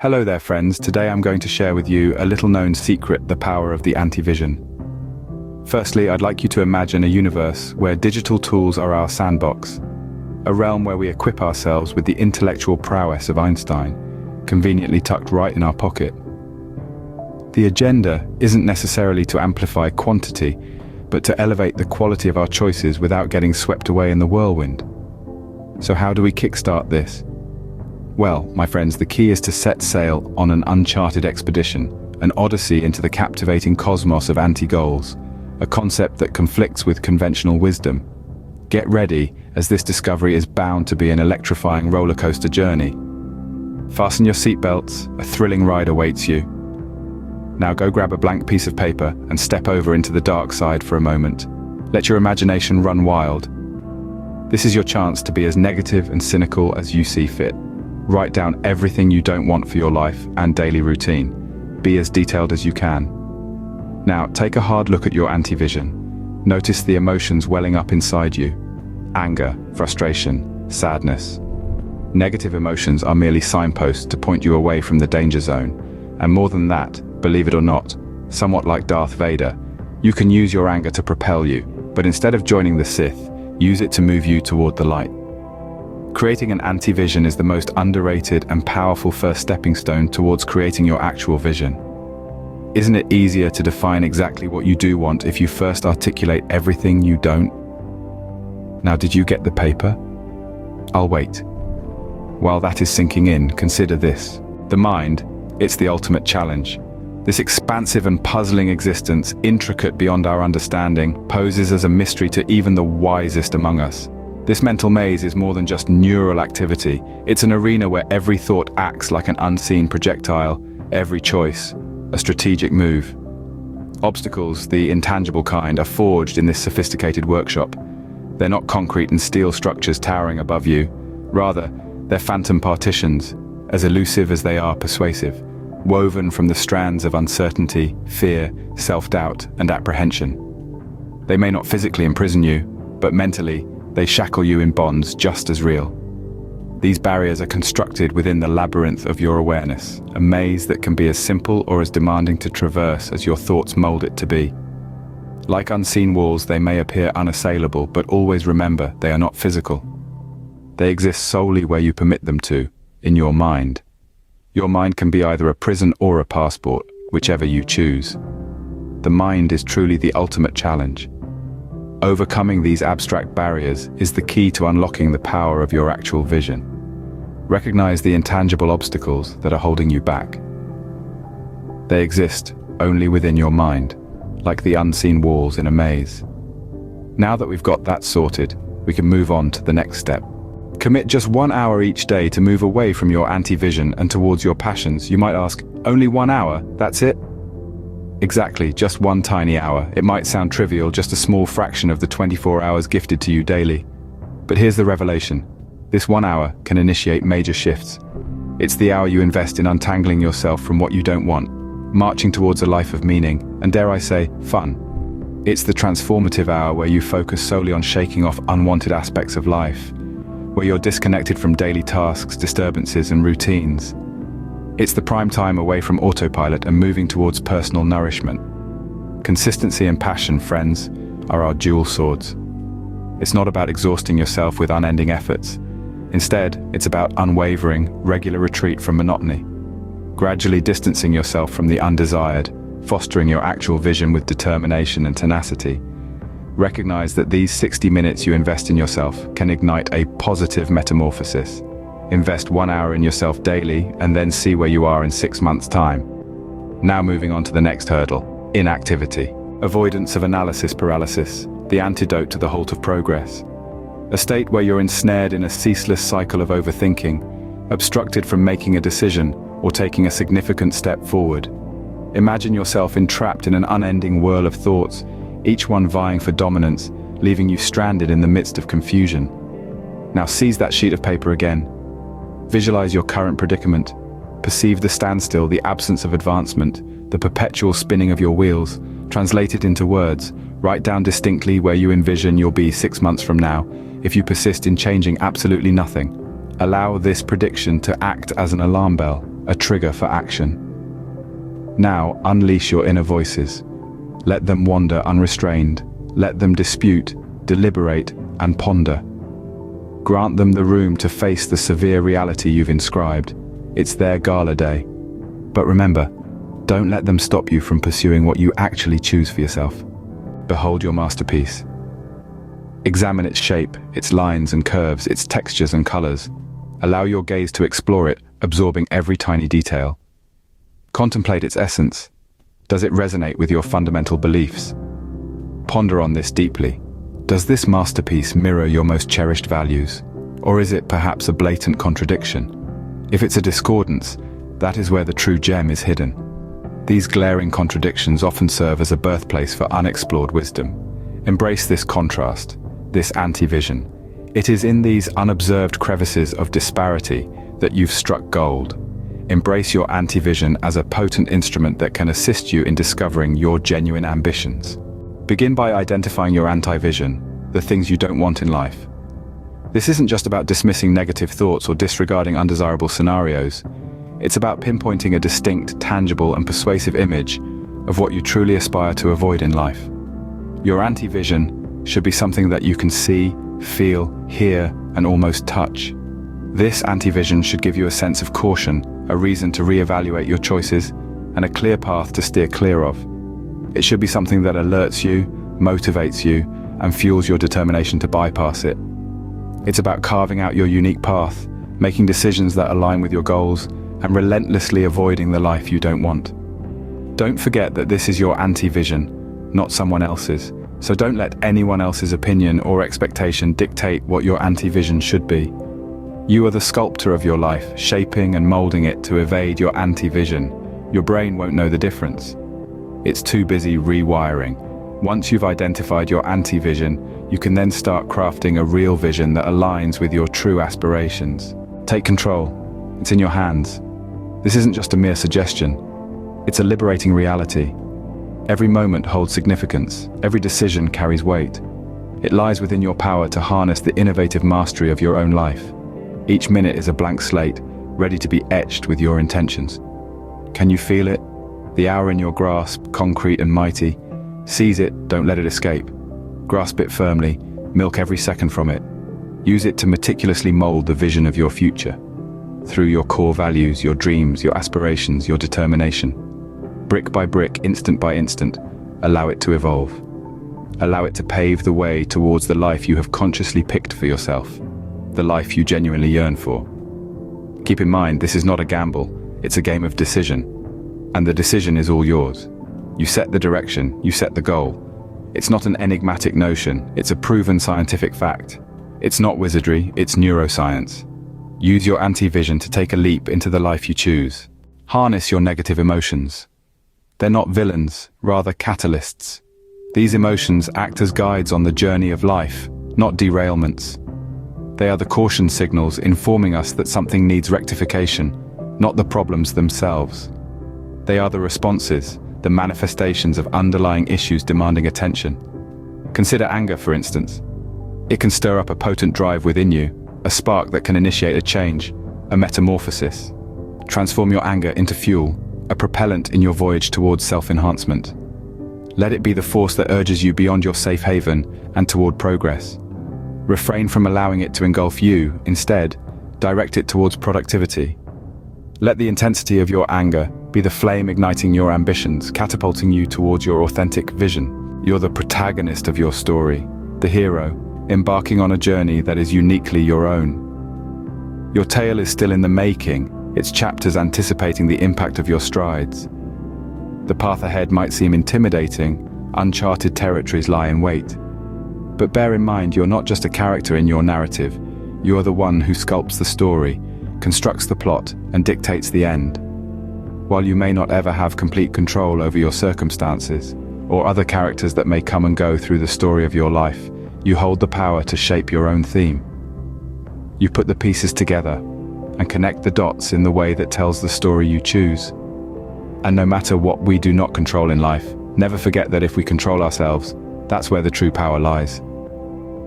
Hello there friends, today I'm going to share with you a little-known secret, the power of the anti-vision. Firstly, I'd like you to imagine a universe where digital tools are our sandbox, a realm where we equip ourselves with the intellectual prowess of Einstein, conveniently tucked right in our pocket. The agenda isn't necessarily to amplify quantity, but to elevate the quality of our choices without getting swept away in the whirlwind. So how do we kickstart this? Well, my friends, the key is to set sail on an uncharted expedition, an odyssey into the captivating cosmos of anti-goals, a concept that conflicts with conventional wisdom. Get ready, as this discovery is bound to be an electrifying rollercoaster journey. Fasten your seatbelts, a thrilling ride awaits you. Now go grab a blank piece of paper and step over into the dark side for a moment. Let your imagination run wild. This is your chance to be as negative and cynical as you see fit. Write down everything you don't want for your life and daily routine. Be as detailed as you can. Now, take a hard look at your anti-vision. Notice the emotions welling up inside you. Anger, frustration, sadness. Negative emotions are merely signposts to point you away from the danger zone. And more than that, believe it or not, somewhat like Darth Vader, you can use your anger to propel you, but instead of joining the Sith, use it to move you toward the light. Creating an anti-vision is the most underrated and powerful first stepping stone towards creating your actual vision. Isn't it easier to define exactly what you do want if you first articulate everything you don't? Now, did you get the paper? I'll wait. While that is sinking in, consider this. The mind, it's the ultimate challenge. This expansive and puzzling existence, intricate beyond our understanding, poses as a mystery to even the wisest among us. This mental maze is more than just neural activity. It's an arena where every thought acts like an unseen projectile, every choice a strategic move. Obstacles, the intangible kind, are forged in this sophisticated workshop. They're not concrete and steel structures towering above you. Rather, they're phantom partitions, as elusive as they are persuasive, woven from the strands of uncertainty, fear, self-doubt, and apprehension. They may not physically imprison you, but mentally, they shackle you in bonds just as real. These barriers are constructed within the labyrinth of your awareness, a maze that can be as simple or as demanding to traverse as your thoughts mold it to be. Like unseen walls, they may appear unassailable, but always remember they are not physical. They exist solely where you permit them to, in your mind. Your mind can be either a prison or a passport, whichever you choose. The mind is truly the ultimate challenge. Overcoming these abstract barriers is the key to unlocking the power of your actual vision. Recognize the intangible obstacles that are holding you back. They exist only within your mind, like the unseen walls in a maze. Now that we've got that sorted, we can move on to the next step. Commit just 1 hour each day to move away from your anti-vision and towards your passions. You might ask, only 1 hour? That's it? Exactly, just one tiny hour. It might sound trivial, just a small fraction of the 24 hours gifted to you daily. But here's the revelation. This 1 hour can initiate major shifts. It's the hour you invest in untangling yourself from what you don't want, marching towards a life of meaning, and dare I say, fun. It's the transformative hour where you focus solely on shaking off unwanted aspects of life, where you're disconnected from daily tasks, disturbances, and routines. It's the prime time away from autopilot and moving towards personal nourishment. Consistency and passion, friends, are our dual swords. It's not about exhausting yourself with unending efforts. Instead, it's about unwavering, regular retreat from monotony, gradually distancing yourself from the undesired, fostering your actual vision with determination and tenacity. Recognize that these 60 minutes you invest in yourself can ignite a positive metamorphosis. Invest 1 hour in yourself daily and then see where you are in 6 months' time. Now moving on to the next hurdle, inactivity. Avoidance of analysis paralysis, the antidote to the halt of progress. A state where you're ensnared in a ceaseless cycle of overthinking, obstructed from making a decision or taking a significant step forward. Imagine yourself entrapped in an unending whirl of thoughts, each one vying for dominance, leaving you stranded in the midst of confusion. Now seize that sheet of paper again. Visualize your current predicament. Perceive the standstill, the absence of advancement, the perpetual spinning of your wheels. Translate it into words. Write down distinctly where you envision you'll be 6 months from now if you persist in changing absolutely nothing. Allow this prediction to act as an alarm bell, a trigger for action. Now, unleash your inner voices. Let them wander unrestrained. Let them dispute, deliberate, and ponder. Grant them the room to face the severe reality you've inscribed. It's their gala day. But remember, don't let them stop you from pursuing what you actually choose for yourself. Behold your masterpiece. Examine its shape, its lines and curves, its textures and colors. Allow your gaze to explore it, absorbing every tiny detail. Contemplate its essence. Does it resonate with your fundamental beliefs? Ponder on this deeply. Does this masterpiece mirror your most cherished values? Or is it perhaps a blatant contradiction? If it's a discordance, that is where the true gem is hidden. These glaring contradictions often serve as a birthplace for unexplored wisdom. Embrace this contrast, this anti-vision. It is in these unobserved crevices of disparity that you've struck gold. Embrace your anti-vision as a potent instrument that can assist you in discovering your genuine ambitions. Begin by identifying your anti-vision, the things you don't want in life. This isn't just about dismissing negative thoughts or disregarding undesirable scenarios. It's about pinpointing a distinct, tangible, and persuasive image of what you truly aspire to avoid in life. Your anti-vision should be something that you can see, feel, hear, and almost touch. This anti-vision should give you a sense of caution, a reason to reevaluate your choices, and a clear path to steer clear of. It should be something that alerts you, motivates you, and fuels your determination to bypass it. It's about carving out your unique path, making decisions that align with your goals, and relentlessly avoiding the life you don't want. Don't forget that this is your anti-vision, not someone else's. So don't let anyone else's opinion or expectation dictate what your anti-vision should be. You are the sculptor of your life, shaping and molding it to evade your anti-vision. Your brain won't know the difference. It's too busy rewiring. Once you've identified your anti-vision, you can then start crafting a real vision that aligns with your true aspirations. Take control. It's in your hands. This isn't just a mere suggestion. It's a liberating reality. Every moment holds significance. Every decision carries weight. It lies within your power to harness the innovative mastery of your own life. Each minute is a blank slate, ready to be etched with your intentions. Can you feel it? The hour in your grasp, concrete and mighty. Seize it, don't let it escape. Grasp it firmly, milk every second from it. Use it to meticulously mold the vision of your future. Through your core values, your dreams, your aspirations, your determination. Brick by brick, instant by instant, allow it to evolve. Allow it to pave the way towards the life you have consciously picked for yourself. The life you genuinely yearn for. Keep in mind, this is not a gamble, it's a game of decision. And the decision is all yours. You set the direction, you set the goal. It's not an enigmatic notion, it's a proven scientific fact. It's not wizardry, it's neuroscience. Use your anti-vision to take a leap into the life you choose. Harness your negative emotions. They're not villains, rather catalysts. These emotions act as guides on the journey of life, not derailments. They are the caution signals informing us that something needs rectification, not the problems themselves. They are the responses, the manifestations of underlying issues demanding attention. Consider anger, for instance. It can stir up a potent drive within you, a spark that can initiate a change, a metamorphosis. Transform your anger into fuel, a propellant in your voyage towards self-enhancement. Let it be the force that urges you beyond your safe haven and toward progress. Refrain from allowing it to engulf you. Instead, direct it towards productivity. Let the intensity of your anger be the flame igniting your ambitions, catapulting you towards your authentic vision. You're the protagonist of your story, the hero, embarking on a journey that is uniquely your own. Your tale is still in the making, its chapters anticipating the impact of your strides. The path ahead might seem intimidating, uncharted territories lie in wait. But bear in mind, you're not just a character in your narrative, you're the one who sculpts the story, constructs the plot, and dictates the end. While you may not ever have complete control over your circumstances, or other characters that may come and go through the story of your life, you hold the power to shape your own theme. You put the pieces together and connect the dots in the way that tells the story you choose. And no matter what we do not control in life, never forget that if we control ourselves, that's where the true power lies.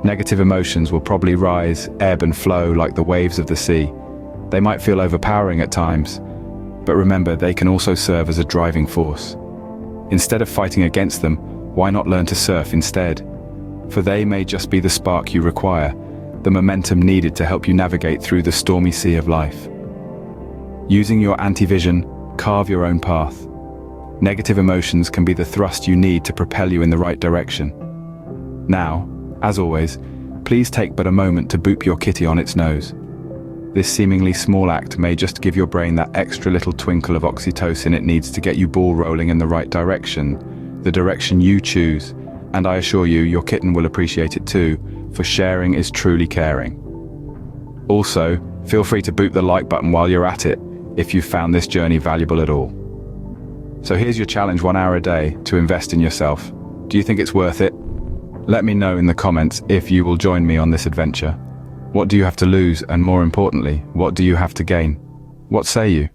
Negative emotions will probably rise, ebb and flow like the waves of the sea. They might feel overpowering at times, But remember, they can also serve as a driving force. Instead of fighting against them, why not learn to surf instead? For they may just be the spark you require, the momentum needed to help you navigate through the stormy sea of life. Using your anti-vision, carve your own path. Negative emotions can be the thrust you need to propel you in the right direction. Now, as always, please take but a moment to boop your kitty on its nose. This seemingly small act may just give your brain that extra little twinkle of oxytocin it needs to get you ball rolling in the right direction, the direction you choose, and I assure you, your kitten will appreciate it too, for sharing is truly caring. Also, feel free to boop the like button while you're at it, if you found this journey valuable at all. So here's your challenge: 1 hour a day to invest in yourself. Do you think it's worth it? Let me know in the comments if you will join me on this adventure. What do you have to lose, and more importantly, what do you have to gain? What say you?